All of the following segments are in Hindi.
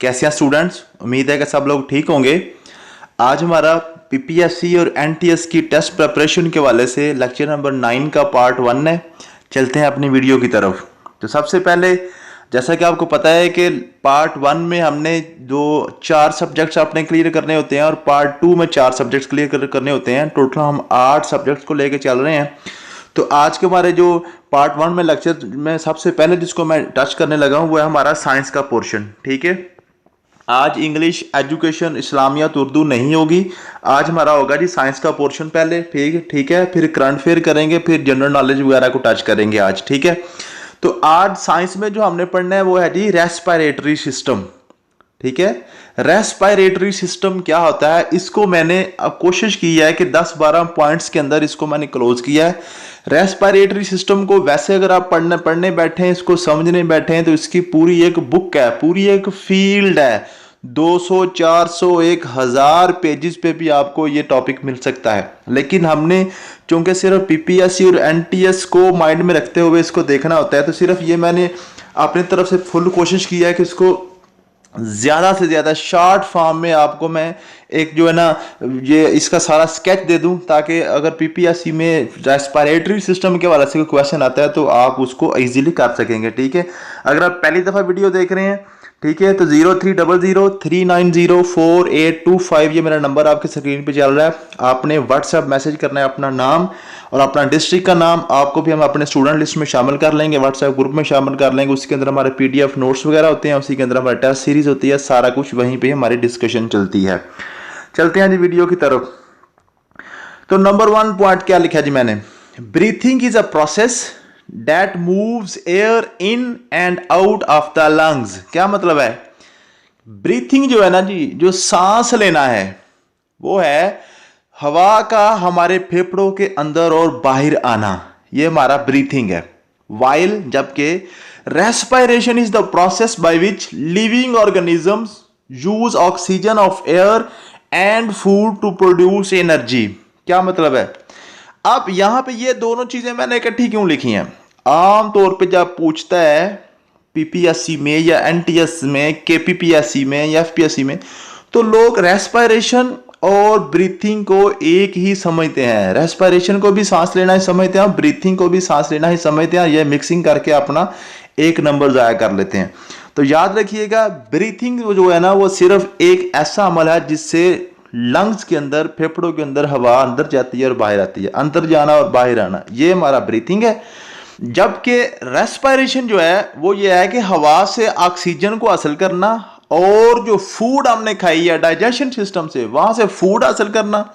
कैसे हैं स्टूडेंट्स? उम्मीद है कि सब लोग ठीक होंगे। आज हमारा पीपीएससी और एनटीएस की टेस्ट प्रिपरेशन के वाले से लेक्चर नंबर 9 का पार्ट 1 है। चलते हैं अपनी वीडियो की तरफ। तो सबसे पहले जैसा कि आपको पता है कि पार्ट 1 में हमने जो 4 सब्जेक्ट्स अपने क्लियर करने होते हैं और पार्ट 2 में 4 सब्जेक्ट्स क्लियर करने होते हैं। टोटल हम 8 सब्जेक्ट्स को लेकर चल रहे हैं। तो आज के हमारे जो पार्ट 1 में लेक्चर में सबसे पहले जिसको मैं टच करने लगा हूँ वो है हमारा साइंस का पोर्शन। ठीक है, आज इंग्लिश, एजुकेशन, इस्लामियात, उर्दू नहीं होगी। आज हमारा होगा जी साइंस का पोर्शन पहले। ठीक है, फिर करंट अफेयर करेंगे, फिर जनरल नॉलेज वगैरह को टच करेंगे आज। ठीक है, तो आज साइंस में जो हमने पढ़ना है वो है जी रेस्पिरेटरी सिस्टम। ठीक है, रेस्पिरेटरी सिस्टम क्या होता है, इसको मैंने अब कोशिश की है कि 10-12 पॉइंट्स के अंदर इसको मैंने क्लोज किया है। रेस्पिरेटरी सिस्टम को वैसे अगर आप पढ़ने बैठे हैं, इसको समझने बैठे हैं, तो इसकी पूरी एक बुक है, पूरी एक फील्ड है। 200, 400, 1000 पेजेस पे भी आपको ये टॉपिक मिल सकता है। लेकिन हमने चूंकि सिर्फ पीपीएससी और एनटीएस को माइंड में रखते हुए इसको देखना होता है, तो सिर्फ ये मैंने अपनी तरफ से फुल कोशिश की है कि इसको ज़्यादा से ज़्यादा शॉर्ट फॉर्म में आपको मैं एक जो है ना ये इसका सारा स्केच दे दूं, ताकि अगर पीपीएससी में रेस्पिरेटरी सिस्टम के वाले से कोई क्वेश्चन आता है तो आप उसको इजीली कर सकेंगे। ठीक है, अगर आप पहली दफ़ा वीडियो देख रहे हैं, ठीक है, तो 0300390485 ये मेरा नंबर आपके स्क्रीन पे चल रहा है। आपने व्हाट्सएप मैसेज करना है अपना नाम और अपना डिस्ट्रिक्ट का नाम। आपको भी हम अपने स्टूडेंट लिस्ट में शामिल कर लेंगे, व्हाट्सएप ग्रुप में शामिल कर लेंगे। उसके अंदर हमारे पीडीएफ नोट्स वगैरह होते हैं, उसी के अंदर हमारी टेस्ट सीरीज होती है, सारा कुछ वहीं पर हमारी डिस्कशन चलती है। चलते हैं जी वीडियो की तरफ। तो नंबर 1 पॉइंट क्या लिखा जी मैंने, breathing is a process That moves air in and out of the lungs। क्या मतलब है? ब्रीथिंग जो है ना जी, जो सांस लेना है, वो है हवा का हमारे फेफड़ों के अंदर और बाहर आना, ये हमारा ब्रीथिंग है। वाइल जबकि respiration is the process by which living organisms use oxygen of air and food to produce energy. क्या मतलब है? अब यहां पे ये दोनों चीजें मैंने इकट्ठी क्यों लिखी हैं? आम तौर पे जब पूछता है पीपीएससी में या एनटीएस में, केपीपीएससी में या एफपीएससी में, तो लोग रेस्पिरेशन और ब्रीथिंग को एक ही समझते हैं। रेस्पिरेशन को भी सांस लेना ही समझते हैं, ब्रीथिंग को भी सांस लेना ही समझते हैं। ये मिक्सिंग करके अपना एक नंबर जाया कर लेते हैं। तो याद रखिएगा, ब्रीथिंग जो है ना वो सिर्फ एक ऐसा अमल है जिससे लंग्स के अंदर, फेफड़ों के अंदर हवा अंदर जाती है और बाहर आती है, अंदर जाना और बाहर आना, ये हमारा ब्रीथिंग है। जबकि रेस्पिरेशन जो है वो ये है कि हवा से ऑक्सीजन को हासिल करना और जो फूड हमने खाई है डाइजेशन सिस्टम से, वहां से फूड हासिल करना,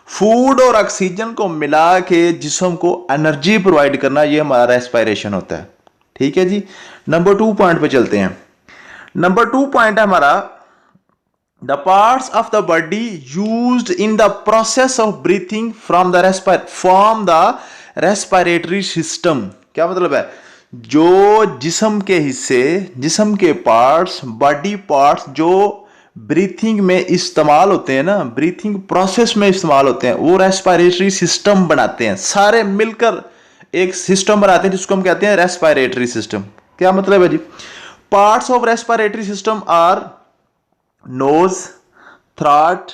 फूड और ऑक्सीजन को मिला के जिस्म को एनर्जी प्रोवाइड करना, ये हमारा रेस्पिरेशन होता है। ठीक है जी, नंबर 2 पॉइंट पे चलते हैं। नंबर 2 पॉइंट है हमारा The parts of the body used in the process of breathing from the respiratory system। क्या मतलब है? जो जिस्म के हिस्से, जिस्म के पार्ट्स, बॉडी पार्ट्स जो ब्रीथिंग में इस्तेमाल होते हैं ना, ब्रीथिंग प्रोसेस में इस्तेमाल होते हैं, वो रेस्पिरेटरी सिस्टम बनाते हैं। सारे मिलकर एक सिस्टम बनाते हैं जिसको हम कहते हैं रेस्पिरेटरी सिस्टम। क्या मतलब है जी? Parts of respiratory system are nose, throat,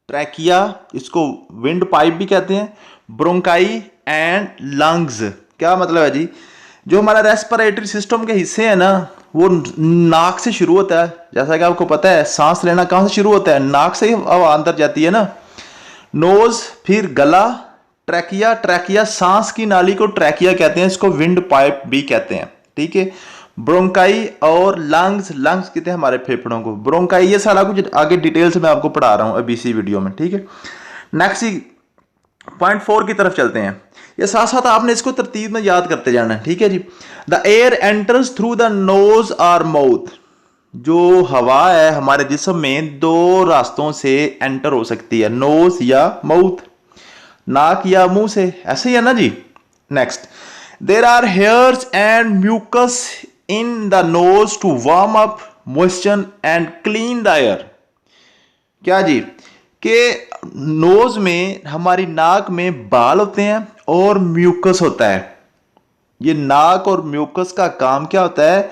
trachea, इसको विंड पाइप भी कहते हैं, ब्रोंकाई एंड लंग्स। क्या मतलब है जी? जो हमारा रेस्पिरेटरी सिस्टम के हिस्से हैं ना, वो नाक से शुरू होता है। जैसा कि आपको पता है सांस लेना कहां से शुरू होता है? नाक से ही हवा अंदर जाती है ना। नोज, फिर गला, ट्रैकिया, ट्रैकिया सांस की नाली को ट्रैकिया कहते हैं, इसको विंड पाइप भी कहते हैं। ठीक है, ब्रोंकाई और लंग्स, लंग्स कहते हैं हमारे फेफड़ों को, ब्रोंकाई, ये सारा कुछ आगे डिटेल से मैं आपको पढ़ा रहा हूं अभी इसी वीडियो में। ठीक है, नेक्स्ट पॉइंट 4 की तरफ चलते हैं। ये साथ साथ आपने इसको तरतीब में याद करते जाना है। ठीक है जी, the air enters through the nose और माउथ। जो हवा है हमारे जिस्म में 2 रास्तों से एंटर हो सकती है, नोज या माउथ, नाक या मुंह से, ऐसे ही है ना जी। Next, there are hairs and mucus in the nose to warm up moisture and clean the air. क्या जी? कि नोज में, हमारी नाक में बाल होते हैं और म्यूकस होता है। ये नाक और म्यूकस का काम क्या होता है?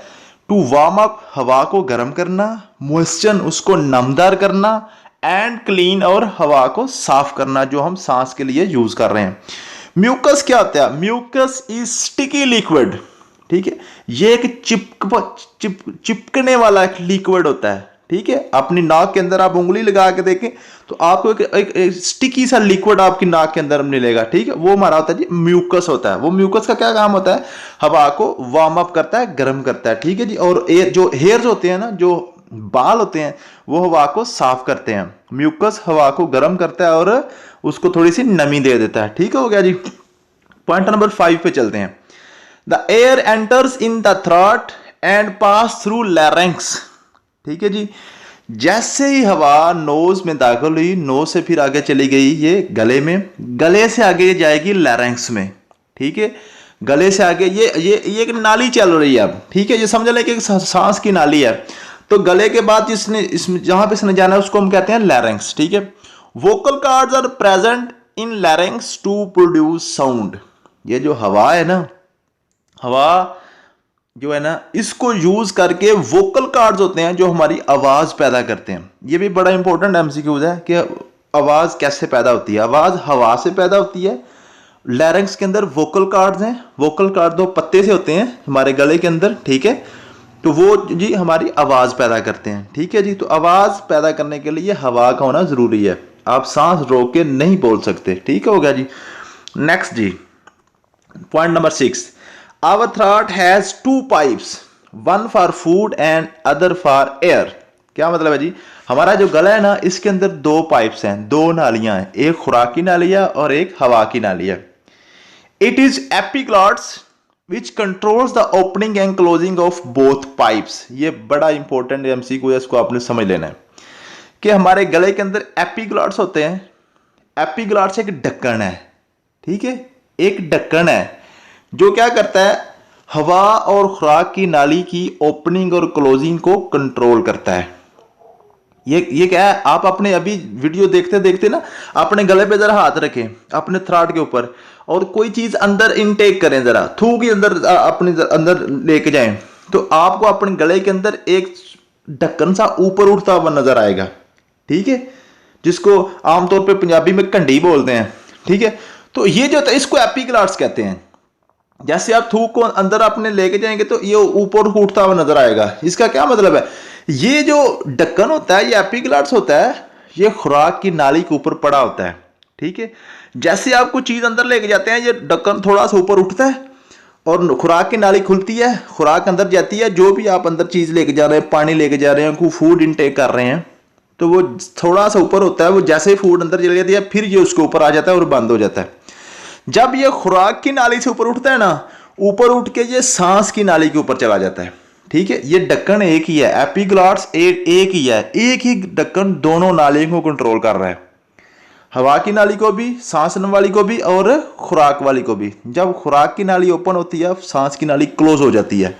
टू वार्म अप, हवा को गर्म करना, मॉइस्चर, उसको नमदार करना, एंड क्लीन, और हवा को साफ करना जो हम सांस के लिए यूज कर रहे हैं। म्यूकस क्या होता है? म्यूकस इज स्टिकी लिक्विड, ठीक है, ये एक चिपकने वाला एक लिक्विड होता है, ठीक है। अपनी नाक के अंदर आप उंगली लगा के देखें तो आपको एक स्टिकी सा लिक्विड आपकी नाक के अंदर मिलेगा, ठीक है, वो हमारा होता है जी म्यूकस होता है। वो म्यूकस का क्या काम होता है? हवा को वार्म अप करता है, गर्म करता है, ठीक है जी। और जो हेयर्स होते हैं ना, जो बाल होते हैं, वो हवा को साफ करते हैं। म्यूकस हवा को गर्म करता है और उसको थोड़ी सी नमी दे देता है, ठीक हो गया जी। पॉइंट नंबर 5 पे चलते हैं। The air enters in the throat and pass through larynx, ठीक है जी। जैसे ही हवा नोज में दाखिल हुई, नोज से फिर आगे चली गई ये गले में, गले से आगे जाएगी लैरिंक्स में, ठीक है। गले से आगे ये एक नाली चल रही है अब, ठीक है, ये समझ लें कि एक सांस की नाली है। तो गले के बाद इसमें जहां पे इसने जाना है उसको हम कहते हैं लैरिंक्स, ठीक है। Vocal cords are present in larynx to produce sound. ये जो हवा है ना, हवा जो है ना, इसको यूज करके वोकल कॉर्ड्स होते हैं जो हमारी आवाज पैदा करते हैं। ये भी बड़ा इंपॉर्टेंट एमसीक्यूज है कि आवाज कैसे पैदा होती है। आवाज हवा से पैदा होती है। लैरिंक्स के अंदर वोकल कॉर्ड्स हैं। वोकल कॉर्ड 2 पत्ते से होते हैं हमारे गले के अंदर, ठीक है। तो वो जी हमारी आवाज पैदा करते हैं, ठीक है जी। तो आवाज पैदा करने के लिए हवा का होना जरूरी है। आप सांस रोक के नहीं बोल सकते, ठीक हो गया जी। नेक्स्ट जी, point number 6, our throat has 2 pipes, one for food and other for air. क्या मतलब है जी? हमारा जो गला है ना, इसके अंदर 2 पाइप्स हैं, 2 नालियां हैं, एक खुराक की नाली है और एक हवा की नाली है। It is epiglottis which controls the opening and closing of both pipes. ये बड़ा इंपॉर्टेंट एमसीक्यू है, इसको आपने समझ लेना है कि हमारे गले के अंदर एपिग्लॉट्स होते हैं। एपिग्लॉट्स एक ढक्कन है, ठीक है, एक ढक्कन है जो क्या करता है, हवा और खुराक की नाली की ओपनिंग और क्लोजिंग को कंट्रोल करता है। ये क्या है? आप अपने अभी वीडियो देखते देखते ना अपने गले पे जरा हाथ रखें, अपने थ्रोट के ऊपर, और कोई चीज अंदर इनटेक करें, जरा थूक के अंदर अपने अंदर लेके जाएं, तो आपको अपने गले के अंदर एक ढक्कन सा ऊपर उठता हुआ नजर आएगा, ठीक है, जिसको आमतौर पे पंजाबी में कंडी बोलते हैं, ठीक है। तो ये जो इसको एपिग्लॉट्स कहते हैं। जैसे आप थूक को अंदर अपने लेके जाएंगे तो ये ऊपर उठता हुआ नजर आएगा। इसका क्या मतलब है? ये जो ढक्कन होता है, ये एपिग्लॉट्स होता है, ये खुराक की नाली के ऊपर पड़ा होता है, ठीक है। जैसे आप कोई चीज अंदर लेके जाते हैं, ये ढक्कन थोड़ा सा ऊपर उठता है और खुराक की नाली खुलती है, खुराक अंदर जाती है। जो भी आप अंदर चीज लेके जा रहे हैं, पानी लेके जा रहे हैं, कोई फूड इनटेक कर रहे हैं, तो वो थोड़ा सा ऊपर होता है। वो जैसे ही फूड अंदर चली जाती है, फिर ये उसके ऊपर आ जाता है और बंद हो जाता है। जब ये खुराक की नाली से ऊपर उठता है ना, ऊपर उठ के ये सांस की नाली के ऊपर चला जाता है, ठीक है। ये ढक्कन एक ही है, एपिग्लॉट्स एक ही है, एक ही ढक्कन दोनों नालियों को कंट्रोल कर रहा है, हवा की नाली को भी, सांस वाली को भी और खुराक वाली को भी। जब खुराक की नाली ओपन होती है, सांस की नाली क्लोज हो जाती है।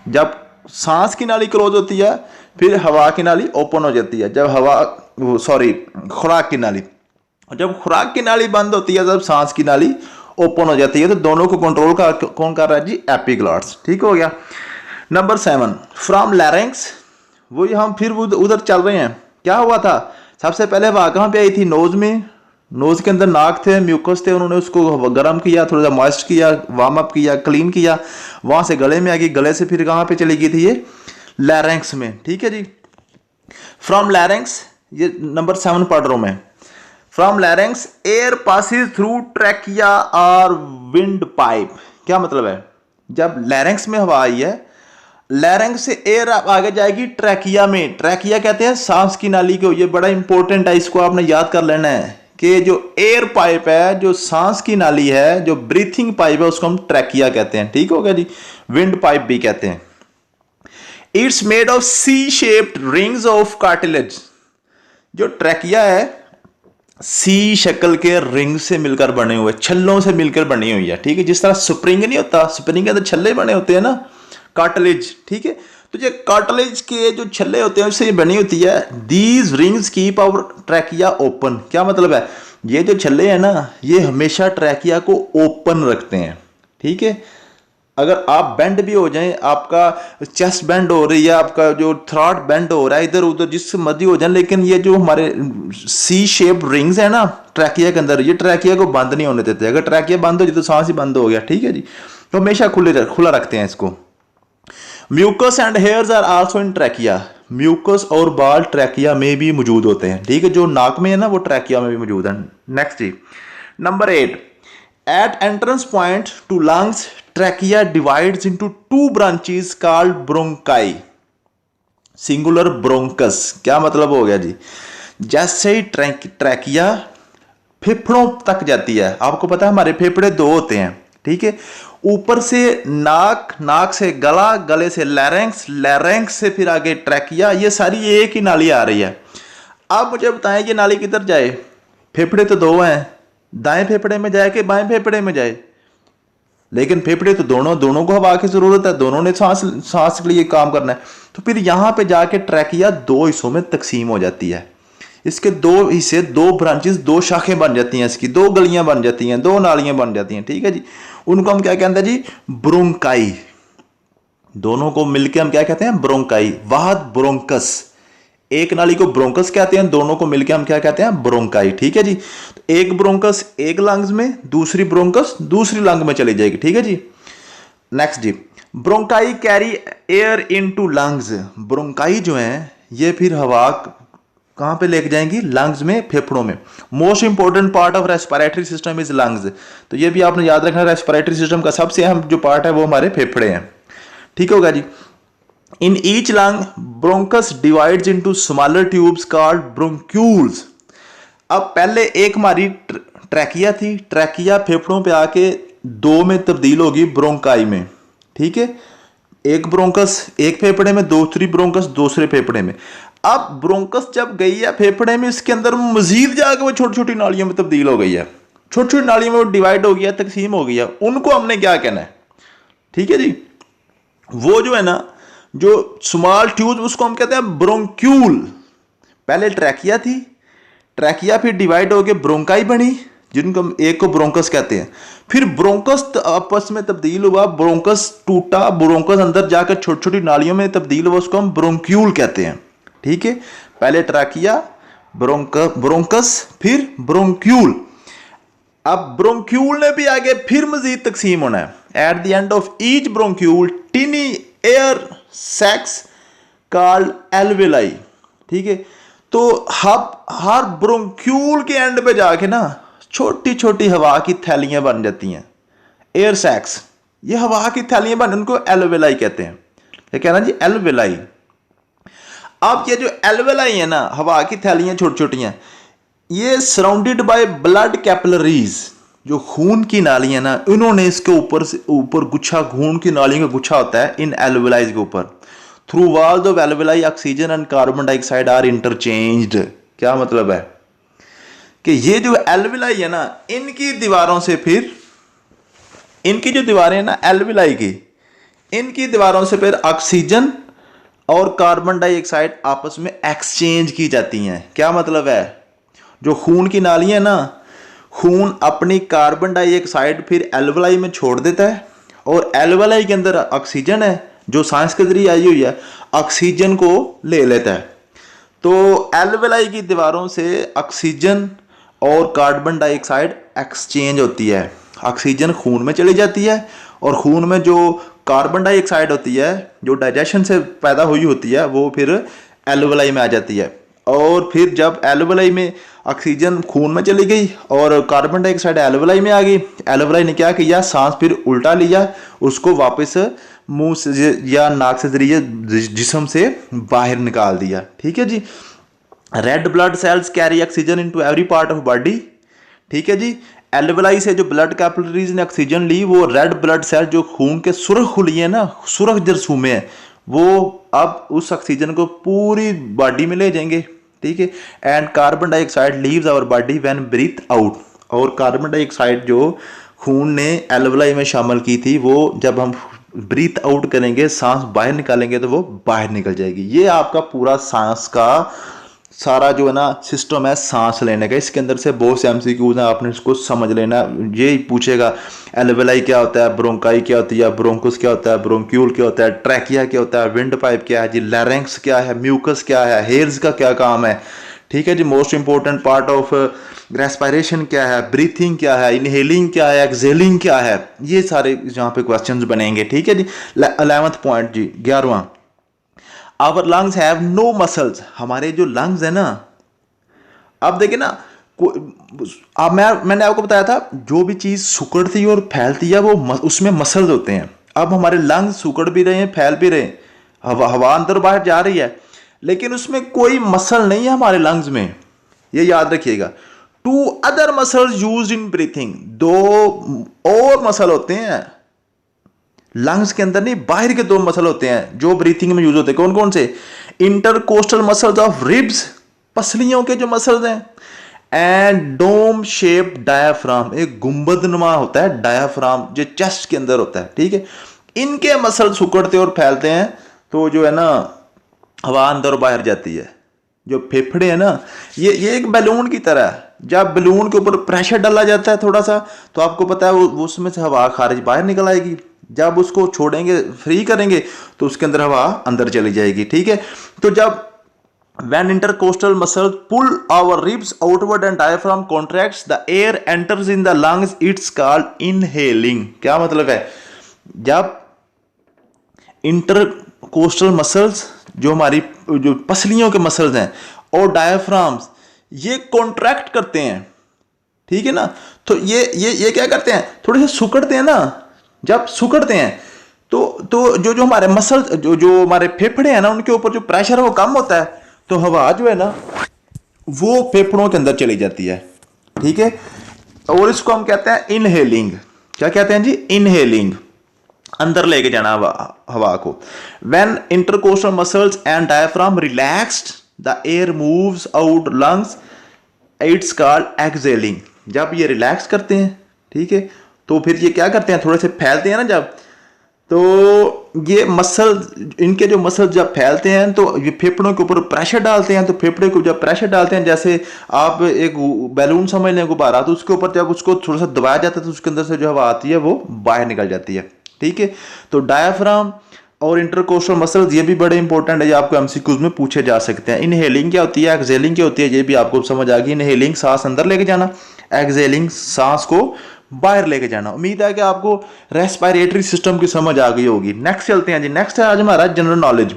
जब सांस की नाली क्लोज होती है, फिर हवा की नाली ओपन हो जाती है। जब खुराक की नाली, जब खुराक की नाली बंद होती है, जब सांस की नाली ओपन हो जाती है। तो दोनों को कंट्रोल कौन कर रहा है जी? एपिग्लॉट्स, ठीक हो गया। नंबर 7, फ्रॉम लैरिंक्स, वही हम फिर उधर चल रहे हैं। क्या हुआ था? सबसे पहले हवा कहां पे आई थी? नोज में। नोज के अंदर नाक थे, म्यूकस थे, उन्होंने उसको गर्म किया, थोड़ा सा मॉइस्ट किया, वार्म अप किया, क्लीन किया, वहां से गले में आ गई, गले से फिर कहां पे चली गई थी? ये लैरिंक्स में, ठीक है जी। फ्रॉम लैरिंक्स, ये नंबर 7 पढ़ रहा हूं मैं। From larynx air passes through trachea और विंड पाइप। क्या मतलब है? जब लैरिंक्स में हवा आई है, लैरिंक्स से एयर आगे जाएगी ट्रैकिया में। ट्रैकिया कहते हैं सांस की नाली को। ये बड़ा इंपॉर्टेंट है, इसको आपने याद कर लेना है कि जो एयर पाइप है, जो सांस की नाली है, जो ब्रीथिंग पाइप है, उसको हम ट्रैकिया कहते हैं, ठीक हो गया जी। विंड पाइप भी कहते हैं। It's made of C shaped rings of cartilage. जो ट्रैकिया है, सी शक्ल के रिंग से मिलकर बने हुए, छल्लों से मिलकर बनी हुई है, ठीक है। जिस तरह स्प्रिंग नहीं होता, स्प्रिंग के अंदर छल्ले बने होते हैं ना, कार्टिलेज, ठीक है। तो ये कार्टिलेज के जो छल्ले होते हैं उससे बनी होती है। These rings keep our trachea open. क्या मतलब है? ये जो छल्ले हैं ना, ये हमेशा ट्रैकिया को ओपन रखते हैं, ठीक है। अगर आप बेंड भी हो जाएं, आपका चेस्ट बेंड हो रही है, आपका जो थ्रॉट बेंड हो रहा है इधर उधर जिस मर्जी हो जाए, लेकिन ये जो हमारे सी शेप रिंग्स है ना ट्रैकिया के अंदर, ये ट्रैकिया को बंद नहीं होने देते। अगर ट्रैकिया बंद हो जाए तो सांस ही बंद हो गया, ठीक है जी। तो हमेशा खुला रखते हैं इसको। Mucus and hairs are also in trachea. Mucus और बाल ट्रैकिया में भी मौजूद होते हैं, ठीक है। जो नाक में है ना वो ट्रैकिया में भी मौजूद है। नेक्स्ट जी, number 8, at entrance point to lungs trachea divides into 2 branches called bronchi, singular bronchus. क्या मतलब हो गया जी, जैसे ही ट्रैकिया फेफड़ों तक जाती है, आपको पता है हमारे फेफड़े 2 होते हैं, ठीक है। ऊपर से नाक, नाक से गला, गले से लैरिंक्स, लैरिंक्स से फिर आगे ट्रैकिया, ये सारी एक ही नाली आ रही है। आप मुझे बताएं ये नाली किधर जाए? फेफड़े तो 2 हैं, दाएं फेफड़े में जाए कि बाएं फेफड़े में जाए? लेकिन फेफड़े तो दोनों को हवा की जरूरत है, दोनों ने सांस के लिए काम करना है। तो फिर यहां पे जाके ट्रैकिया 2 हिस्सों में तकसीम हो जाती है। इसके 2 हिस्से, 2 ब्रांचेस, 2 शाखें बन जाती हैं, इसकी 2 गलियां बन जाती हैं, 2 नालियां बन जाती हैं, ठीक है जी। उनको हम क्या कहते हैं जी? ब्रोंकाई। दोनों को मिलकर हम क्या कहते हैं? ब्रोंकाई। वाहद ब्रोंकस, एक नाली को ब्रोंकस कहते हैं, दोनों को मिलकर हम क्या कहते हैं? ब्रोंकाई, ठीक है जी। तो एक ब्रोंकस एक लंग्स में, दूसरी ब्रोंकस दूसरी लंग में चली जाएगी, ठीक है जी। नेक्स्ट जी, bronchi carry air into lungs. Bronchi जो है ये फिर हवा कहां पे लेके जाएंगी? लंग्स में, फेफड़ों में। Most important part of respiratory system is lungs. तो ये भी आपने याद रखना, रेस्पिरेटरी सिस्टम का सबसे अहम जो पार्ट है वो हमारे फेफड़े हैं, ठीक होगा जी। In each lung bronchus divides into smaller tubes called bronchioles. अब पहले एक हमारी ट्रैकिया थी, ट्रैकिया फेफड़ों पे आके 2 में तब्दील होगी ब्रोंकाई में, ठीक है। एक ब्रोंकस एक फेफड़े में, दूसरी ब्रोंकस दूसरे फेफड़े में। अब ब्रोंकस जब गई है फेफड़े में, इसके अंदर मजीद जाकर वो छोटी छोटी नालियों में तब्दील हो गई है, छोटी छोटी नालियों में वो डिवाइड हो गया, तकसीम हो गई है। उनको हमने क्या कहना है, ठीक है जी। वो जो है ना, जो स्मॉल ट्यूब, उसको हम कहते हैं ब्रोंक्यूल। पहले ट्रैकिया थी, ट्रैकिया फिर डिवाइड हो गए, ब्रोंकाई बनी, जिनको एक को ब्रोंकस कहते हैं। फिर ब्रोंकस आपस में तब्दील हुआ, ब्रोंकस टूटा, ब्रोंकस अंदर जाकर छोटी छोटी नालियों में तब्दील हुआ, उसको हम ब्रोंक्यूल कहते हैं, ठीक है। पहले ट्रैकिया, ब्रोंकस, फिर ब्रोंक्यूल। अब ब्रोंक्यूल ने भी आगे फिर मजीद तकसीम होना है। At the end of each bronchiole टिनी air sacs called alveoli, ठीक है। तो हर ब्रोंक्यूल के एंड पे जाके ना छोटी छोटी हवा की थैलियां बन जाती हैं, एयर सैक्स। ये हवा की थैलियां बन, उनको एल्वेलाई कहते हैं। क्या कहना जी? एल्वेलाई। अब ये जो एल्वेलाई है ना, हवा की थैलियां छोटी छोटियां, ये सराउंडेड बाय ब्लड कैपिलरीज, जो खून की नालियां ना, इन्होंने इसके ऊपर से ऊपर गुच्छा, खून की नालियों का गुच्छा होता है इन एल्वेलाइज के ऊपर। Through walls of alveoli oxygen and carbon dioxide are interchanged. क्या मतलब है कि ये जो एल्वेलाई है ना, इनकी दीवारों से फिर, इनकी जो दीवारें हैं ना एल्वेलाई की, इनकी दीवारों से फिर ऑक्सीजन और कार्बन डाइऑक्साइड आपस में एक्सचेंज की जाती हैं। क्या मतलब है? जो खून की नालियां ना, खून अपनी कार्बन डाइऑक्साइड फिर एल्वेलाई में छोड़ देता है, और एल्वेलाई के अंदर ऑक्सीजन है जो सांस के जरिए आई हुई है, ऑक्सीजन को ले लेता है। तो एल्वेलाई की दीवारों से ऑक्सीजन और कार्बन डाइऑक्साइड एक्सचेंज होती है। ऑक्सीजन खून में चली जाती है, और खून में जो कार्बन डाइऑक्साइड होती है, जो डाइजेशन से पैदा हुई होती है, वो फिर एल्वेलाई में आ जाती है। और फिर जब एल्वेलाई में ऑक्सीजन खून में चली गई और कार्बन डाइऑक्साइड एल्वेलाई में आ गई, एल्वेलाई ने क्या किया? सांस फिर उल्टा लिया, उसको वापस मुंह से या नाक से जरिए जिस्म से बाहर निकाल दिया, ठीक है जी। Red blood cells carry oxygen into every part of body, ठीक है जी। एल्वेलाई से जो ब्लड कैपिलरीज ने ऑक्सीजन ली, वो रेड ब्लड सेल जो खून के सुर्ख खुली है ना, सुर्ख जरसूमे हैं, वो अब उस ऑक्सीजन को पूरी बॉडी में ले जाएंगे, ठीक है। And carbon dioxide leaves our body when breathe out. और कार्बन डाइऑक्साइड जो खून ने एल्वेलाई में शामिल की थी, वो जब हम ब्रीथ आउट करेंगे, सांस बाहर निकालेंगे, तो वो बाहर निकल जाएगी। ये आपका पूरा सांस का सारा जो है ना सिस्टम है सांस लेने का। इसके अंदर से बहुत से एमसीक्यूज हैं, आपने इसको समझ लेना। ये ही पूछेगा एल्वेलाई क्या होता है, ब्रोंकाई क्या होती है, ब्रोंकुस क्या होता है, ब्रोंक्यूल क्या होता है, ट्रैकिया क्या होता है, विंड पाइप क्या है जी, लैरिंक्स क्या है, म्यूकस क्या है, हेयर्स का क्या काम है। ठीक है जी, most important part of respiration क्या है, ब्रीथिंग क्या है, इनहेलिंग क्या है, एक्सहेलिंग क्या है, ये सारे यहाँ पे क्वेश्चंस बनेंगे। ठीक है जी। 11वां पॉइंट जी, 11वां, our lungs have no muscles. हमारे जो लंग्स है ना, अब देखिए ना, अब मैंने आपको बताया था जो भी चीज सिकुड़ती है और फैलती है वो उसमें मसल्स होते हैं। अब हमारे लंग्स सिकुड़ भी रहे हैं, फैल भी रहे हैं, हवा अंदर बाहर जा रही है, लेकिन उसमें कोई मसल नहीं है हमारे लंग्स में, ये याद रखिएगा। Two other muscles used in breathing, दो और मसल होते हैं लंग्स के अंदर, नहीं बाहर के दो मसल होते हैं जो ब्रीथिंग में यूज होते हैं। कौन कौन से? इंटरकोस्टल मसल्स ऑफ रिब्स, पसलियों के जो मसल्स हैं, एंड डोम शेप डायाफ्राम, एक गुंबदनुमा होता है डायाफ्राम जो चेस्ट के अंदर होता है। ठीक है, इनके मसल सिकुड़ते और फैलते हैं तो जो है ना हवा अंदर और बाहर जाती है। जो फेफड़े हैं ना, ये एक बैलून की तरह है। जब बैलून के ऊपर प्रेशर डाला जाता है थोड़ा सा, तो आपको पता है वो उसमें से हवा खारिज बाहर निकल आएगी। जब उसको छोड़ेंगे, फ्री करेंगे, तो उसके अंदर हवा अंदर चली जाएगी। ठीक है, तो जब when intercostal muscles pull our ribs outward and diaphragm contracts, the air enters in the lungs, it's called inhaling। क्या मतलब है? जब इंटरकोस्टल मसल्स, जो हमारी जो पसलियों के मसल्स हैं, और डायफ्राम्स, ये कॉन्ट्रैक्ट करते हैं। ठीक है ना, तो ये क्या करते हैं, थोड़े से सिकुड़ते हैं ना। जब सिकुड़ते हैं तो जो हमारे मसल, जो हमारे फेफड़े हैं ना, उनके ऊपर जो प्रेशर है वो कम होता है, तो हवा जो है ना वो फेफड़ों के अंदर चली जाती है। ठीक है, और इसको हम कहते हैं इनहेलिंग। क्या कहते हैं जी? इनहेलिंग, अंदर लेके जाना हवा को। When intercostal muscles and diaphragm relaxed, the air moves out lungs, it's called exhaling. जब ये रिलैक्स करते हैं, ठीक है, तो फिर ये क्या करते हैं, थोड़े से फैलते हैं ना जब, तो ये मसल, इनके जो मसल जब फैलते हैं तो ये फेफड़ों के ऊपर प्रेशर डालते हैं। तो फेफड़े को जब प्रेशर डालते हैं, जैसे आप एक बैलून समझ लें, गुब्बारा, तो उसके ऊपर जब उसको थोड़ा सा दबाया जाता है तो उसके अंदर से जो हवा आती है वो बाहर निकल जाती है। ठीक है, तो डायफ्राम और इंटरकोस्टल मसल्स ये भी बड़े इंपॉर्टेंट है, ये आपको एमसीक्यूज में पूछे जा सकते हैं। इनहेलिंग क्या होती है, एक्सहेलिंग क्या होती है, ये भी आपको समझ आ गई। इनहेलिंग सांस अंदर लेके जाना, एक्सहेलिंग सांस को बाहर लेके जाना। उम्मीद है कि आपको रेस्पिरेटरी सिस्टम की समझ आ गई होगी। नेक्स्ट चलते हैं जी। नेक्स्ट है आज हमारा जनरल नॉलेज।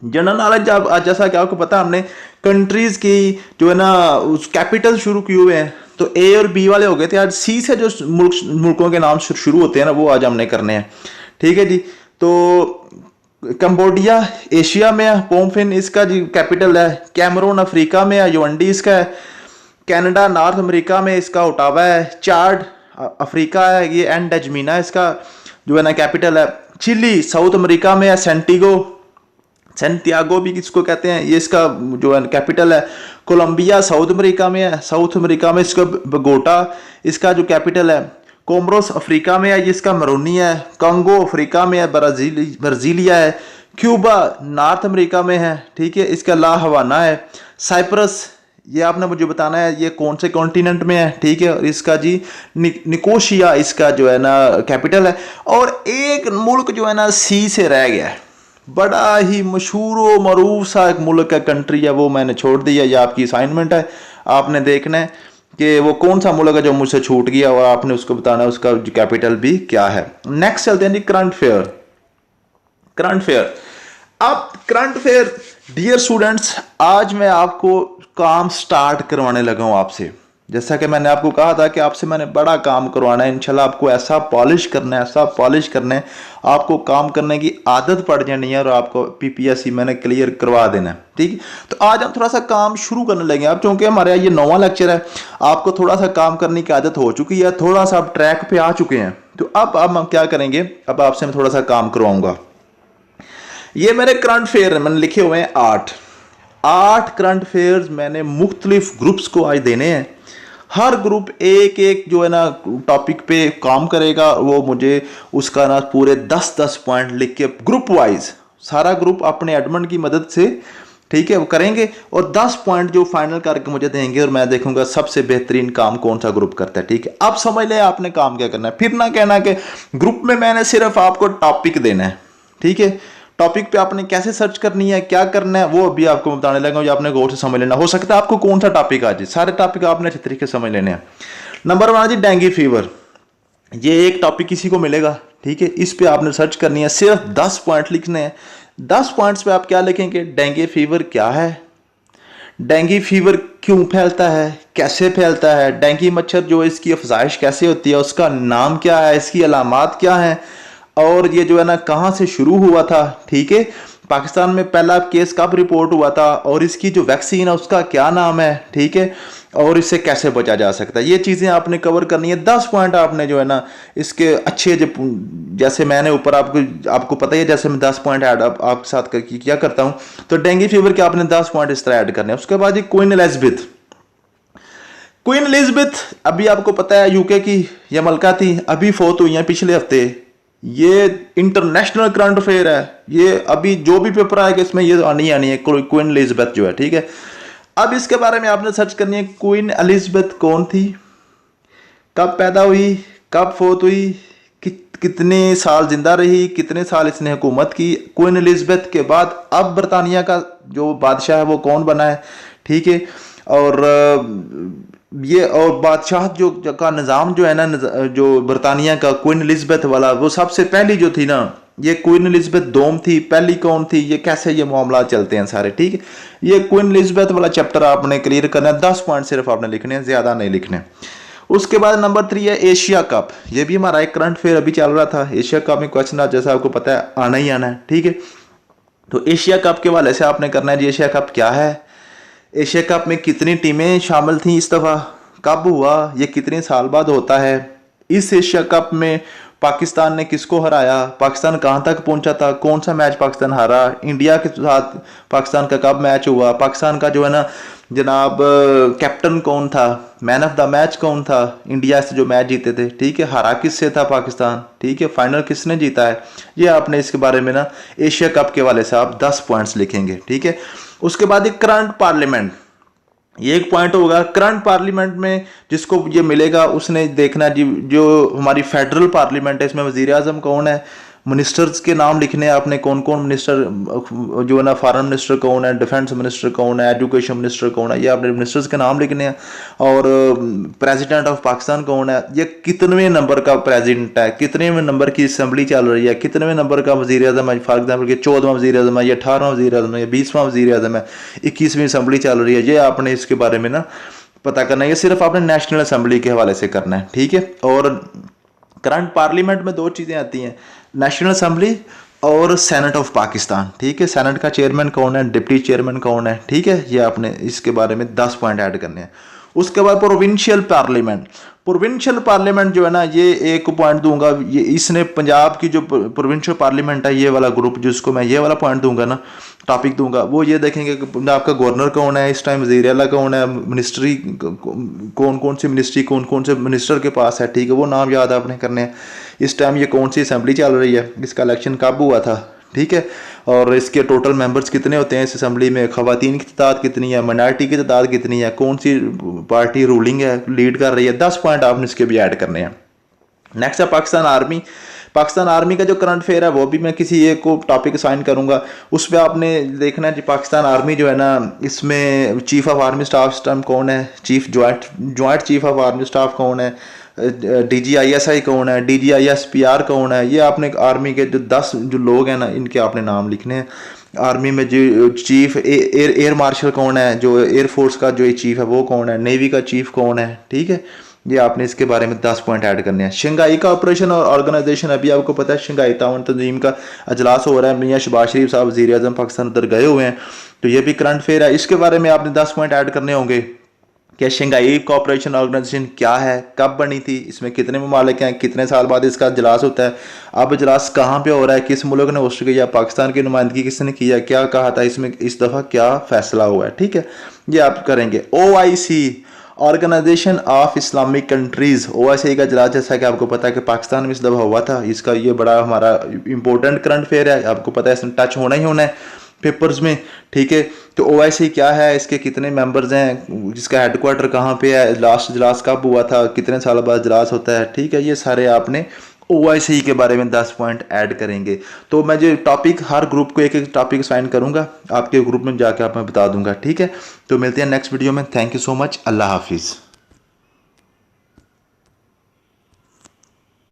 जनरल नॉलेज, आज जैसा कि आपको पता, हमने कंट्रीज की जो है ना उस कैपिटल शुरू किए हुए हैं, तो ए और बी वाले हो गए थे। आज सी से जो मुल्कों के नाम शुरू होते हैं ना, वो आज हमने करने हैं। ठीक है जी, तो कंबोडिया एशिया में है, पोमफिन इसका जी कैपिटल है। कैमरून अफ्रीका में है, युवंडी इसका है। कनाडा नॉर्थ अमेरिका में इसका ओटावा है। चाड अफ्रीका है ये, एंड डजमीना इसका जो है ना कैपिटल है। चिली साउथ अमेरिका में है, सेंटियागो भी किसको कहते हैं, ये इसका जो है कैपिटल है। कोलंबिया साउथ अमेरिका में है, साउथ अमेरिका में इसका बगोटा इसका जो कैपिटल है। कोमरोस अफ्रीका में है, ये इसका मरोनी है। कंगो अफ्रीका में है, ब्राजीलिया है। क्यूबा नॉर्थ अमेरिका में है, ठीक है, इसका ला हवाना है। साइप्रस, ये आपने मुझे बताना है ये कौन से कॉन्टिनेंट में है, ठीक है, और इसका जी निकोशिया इसका जो है ना कैपिटल है। और एक मुल्क जो है ना सी से रह गया है, बड़ा ही मशहूर व मरूफ सा एक मुल्क का कंट्री है, वो मैंने छोड़ दिया। ये आपकी असाइनमेंट है, आपने देखना है कि वो कौन सा मुल्क है जो मुझसे छूट गया, और आपने उसको बताना है उसका कैपिटल भी क्या है। नेक्स्ट चलते हैं जी करंट फेयर। करंट फेयर, अब करंट फेयर डियर स्टूडेंट्स, आज मैं आपको काम स्टार्ट करवाने लगा हूं आपसे। जैसा कि मैंने आपको कहा था कि आपसे मैंने बड़ा काम करवाना है, इंशाल्लाह आपको ऐसा पॉलिश करना है, ऐसा पॉलिश करना है, आपको काम करने की आदत पड़ जानी है और आपको पीपीएससी मैंने क्लियर करवा देना है। ठीक है, तो आज हम थोड़ा सा काम शुरू करने लगे। अब चूंकि हमारे ये 9वां लेक्चर है, आपको थोड़ा सा काम करने की आदत हो चुकी है, थोड़ा सा आप ट्रैक पे आ चुके हैं, तो अब हम क्या करेंगे, अब आपसे मैं थोड़ा सा काम करवाऊंगा। ये मेरे करंट फेयर है, मैंने लिखे हुए हैं 8 करंट फेयर्स मैंने मुख्तलिफ ग्रुप्स को आज देने हैं। हर ग्रुप एक एक जो है ना टॉपिक पे काम करेगा, वो मुझे उसका ना पूरे 10-10 पॉइंट लिख के ग्रुप वाइज, सारा ग्रुप अपने एडमिन की मदद से, ठीक है, वो करेंगे और 10 पॉइंट जो फाइनल करके मुझे देंगे और मैं देखूंगा सबसे बेहतरीन काम कौन सा ग्रुप करता है। ठीक है, अब समझ ले आपने काम क्या करना है, फिर ना कहना कि ग्रुप में मैंने सिर्फ आपको टॉपिक देना है। ठीक है, टॉपिक पे आपने कैसे सर्च करनी है, क्या करना है, वो अभी आपको बताने लगा, जो आपने गौर से समझ लेना। हो सकता है आपको कौन सा टॉपिक आ जाए, सारे टॉपिक आपने अच्छे तरीके से समझ लेने हैं। नंबर 1 जी डेंगू फीवर, ये एक टॉपिक किसी को मिलेगा। ठीक है, इस पे आपने सर्च करनी है, सिर्फ 10 पॉइंट लिखने हैं। 10 पॉइंट्स पे आप क्या लिखेंगे, डेंगू फीवर क्या है, डेंगू फीवर क्यों फैलता है, कैसे फैलता है, डेंगू मच्छर जो है इसकी अफजाइश कैसे होती है, उसका नाम क्या है, इसकी अलामात क्या है, और ये जो है ना कहाँ से शुरू हुआ था। ठीक है, पाकिस्तान में पहला केस कब रिपोर्ट हुआ था, और इसकी जो वैक्सीन है उसका क्या नाम है। ठीक है, और इससे कैसे बचा जा सकता है, ये चीज़ें आपने कवर करनी है। 10 पॉइंट आपने जो है ना इसके अच्छे, जैसे मैंने ऊपर आपको पता ही है, जैसे मैं 10 पॉइंट ऐड आपके साथ क्या करता हूँ, तो डेंगू फीवर के आपने 10 पॉइंट इस तरह ऐड करने हैं। उसके बाद क्वीन एलिजाबेथ, क्वीन एलिजाबेथ अभी आपको पता है यूके की यह मलका थी, अभी फोत हुई हैं पिछले हफ्ते। ये इंटरनेशनल करंट अफेयर है, ये अभी जो भी पेपर आएगा इसमें ये आनी है क्वीन एलिजाबेथ जो है। ठीक है, अब इसके बारे में आपने सर्च करनी है, क्वीन एलिजाबेथ कौन थी, कब पैदा हुई, कब फोत हुई, कितने साल जिंदा रही, कितने साल इसने हुकूमत की। क्वीन एलिजाबेथ के बाद अब बरतानिया का जो बादशाह है वो कौन बना है। ठीक है, और ये और बादशाह जो का निज़ाम जो है ना, जो बरतानिया का क्वीन एलिजाबेथ वाला, वो सबसे पहली जो थी ना, ये क्वीन एलिजाबेथ दोम थी, पहली कौन थी, ये कैसे ये मामला चलते हैं सारे। ठीक है, ये क्वीन एलिजाबेथ वाला चैप्टर आपने क्लियर करना है, 10 पॉइंट सिर्फ आपने लिखने हैं, ज़्यादा नहीं लिखने। उसके बाद नंबर 3 है एशिया कप, ये भी हमारा एक करंट अफेयर अभी चल रहा था। एशिया कप में क्वेश्चन आज जैसा आपको पता है आना ही आना है। ठीक है, तो एशिया कप के हवाले से आपने करना है जी, एशिया कप क्या है, एशिया कप में कितनी टीमें शामिल थी इस दफ़ा, कब हुआ, ये कितने साल बाद होता है, इस एशिया कप में पाकिस्तान ने किसको हराया, पाकिस्तान कहाँ तक पहुंचा था, कौन सा मैच पाकिस्तान हारा, इंडिया के साथ पाकिस्तान का कब मैच हुआ, पाकिस्तान का जो है ना जनाब कैप्टन कौन था, मैन ऑफ द मैच कौन था, इंडिया से जो मैच जीते थे। ठीक है, हारा किससे था पाकिस्तान। ठीक है, फाइनल किसने जीता है, ये आपने इसके बारे में ना एशिया कप के वाले से आप 10 पॉइंट्स लिखेंगे। ठीक है, उसके बाद एक करंट पार्लियामेंट, ये एक पॉइंट होगा। करंट पार्लियामेंट में जिसको ये मिलेगा उसने देखना जी, जो हमारी फेडरल पार्लियामेंट है इसमें वजीर आजम कौन है, मिनिस्टर्स के नाम लिखने हैं आपने, कौन कौन मिनिस्टर जो है ना, फॉरेन मिनिस्टर कौन है, डिफेंस मिनिस्टर कौन है, एजुकेशन मिनिस्टर कौन है, ये आपने मिनिस्टर्स के नाम लिखने हैं। और प्रेसिडेंट ऑफ पाकिस्तान कौन है, ये कितने नंबर का प्रेसिडेंट है, कितने नंबर की असम्बली चल रही है, कितने नंबर का वजीर आजम है, फॉर एग्जाम्पल कि 14वां वजीर आजम है, या 18वां वजीर आजम है, या 20वां वजीर आजम है, 21वीं असम्बली चल रही है, ये आपने इसके बारे में ना पता करना है। ये सिर्फ आपने नेशनल असम्बली के हवाले से करना है। ठीक है, और करंट पार्लियामेंट में 2 चीज़ें आती हैं, नेशनल असम्बली और सेनेट ऑफ पाकिस्तान। ठीक है, सेनेट का चेयरमैन कौन है, डिप्टी चेयरमैन कौन है। ठीक है, ये आपने इसके बारे में 10 पॉइंट ऐड करने हैं। उसके बाद प्रोविंशियल पार्लियामेंट, प्रोविंशियल पार्लियामेंट जो है ना, ये 1 पॉइंट दूंगा, ये इसने पंजाब की जो प्रोविंशियल पार्लियामेंट है ये वाला ग्रुप, जिसको मैं ये वाला पॉइंट दूंगा ना, टॉपिक दूंगा, वो ये देखेंगे कि पंजाब का गवर्नर कौन है इस टाइम, वज़ीर आला कौन है, मिनिस्ट्री कौन कौन सी मिनिस्ट्री कौन कौन से मिनिस्टर के पास है। ठीक है, वो नाम याद आपने करने हैं। इस टाइम ये कौन सी असम्बली चल रही है, इसका इलेक्शन कब हुआ था। ठीक है, और इसके टोटल मेंबर्स कितने होते हैं इस असम्बली में, ख़वातीन की तादाद कितनी है, माइनॉरिटी की तादाद कितनी है, कौन सी पार्टी रूलिंग है, लीड कर रही है। 10 पॉइंट आपने इसके भी ऐड करने हैं। नेक्स्ट है पाकिस्तान आर्मी। पाकिस्तान आर्मी का जो करंट अफेयर है वो भी मैं किसी एक को टॉपिक असाइन करूंगा, उस पर आपने देखना है कि पाकिस्तान आर्मी जो है ना, इसमें चीफ ऑफ आर्मी स्टाफ इस टाइम कौन है, chief joint chief of army staff कौन है, DGISI कौन है, DGISPR कौन है। ये आपने आर्मी के जो 10 जो लोग हैं ना, इनके आपने नाम लिखने हैं। आर्मी में जो चीफ एयर मार्शल कौन है, जो एयरफोर्स का जो चीफ है वो कौन है, नेवी का चीफ कौन है। ठीक है, ये आपने इसके बारे में 10 पॉइंट ऐड करने हैं। शंघाई का ऑपरेशन और ऑर्गेनाइजेशन, अभी आपको पता है शंघाई ताउन तंजीम का अजलास हो रहा है, मियाँ शहबाज शरीफ साहब वज़ीर आज़म पाकिस्तान उधर गए हुए हैं, तो ये भी करंट अफेयर है। इसके बारे में आपने 10 पॉइंट ऐड करने होंगे कि शंघाई कोऑपरेशन ऑर्गेनाइजेशन क्या है, कब बनी थी, इसमें कितने ममालिक हैं, कितने साल बाद इसका इजलास होता है, अब इजलास कहाँ पे हो रहा है, किस मुल्क ने होस्ट किया, पाकिस्तान की नुमाइंदगी किसने किया, क्या कहा था इसमें, इस दफ़ा क्या फैसला हुआ है। ठीक है, ये आप करेंगे। OIC organisation of Islamic countries, OIC का इजलास जैसा कि आपको पता है कि पाकिस्तान में इस दफ़ा हुआ था, इसका ये बड़ा हमारा इंपॉर्टेंट करंट अफेयर है, आपको पता है इसमें टच होना ही होना है। पेपर्स में, ठीक है। तो OIC क्या है, इसके कितने मेंबर्स हैं, जिसका हेडक्वार्टर कहाँ पे है, लास्ट इजलास कब हुआ था, कितने साल बाद इजलास होता है, ठीक है। ये सारे आपने OIC के बारे में 10 पॉइंट ऐड करेंगे। तो मैं जो टॉपिक, हर ग्रुप को एक एक टॉपिक असाइन करूँगा, आपके ग्रुप में जाके आप मैं बता दूंगा, ठीक है। तो मिलते हैं नेक्स्ट वीडियो में। Thank you so much. अल्लाह हाफिज़।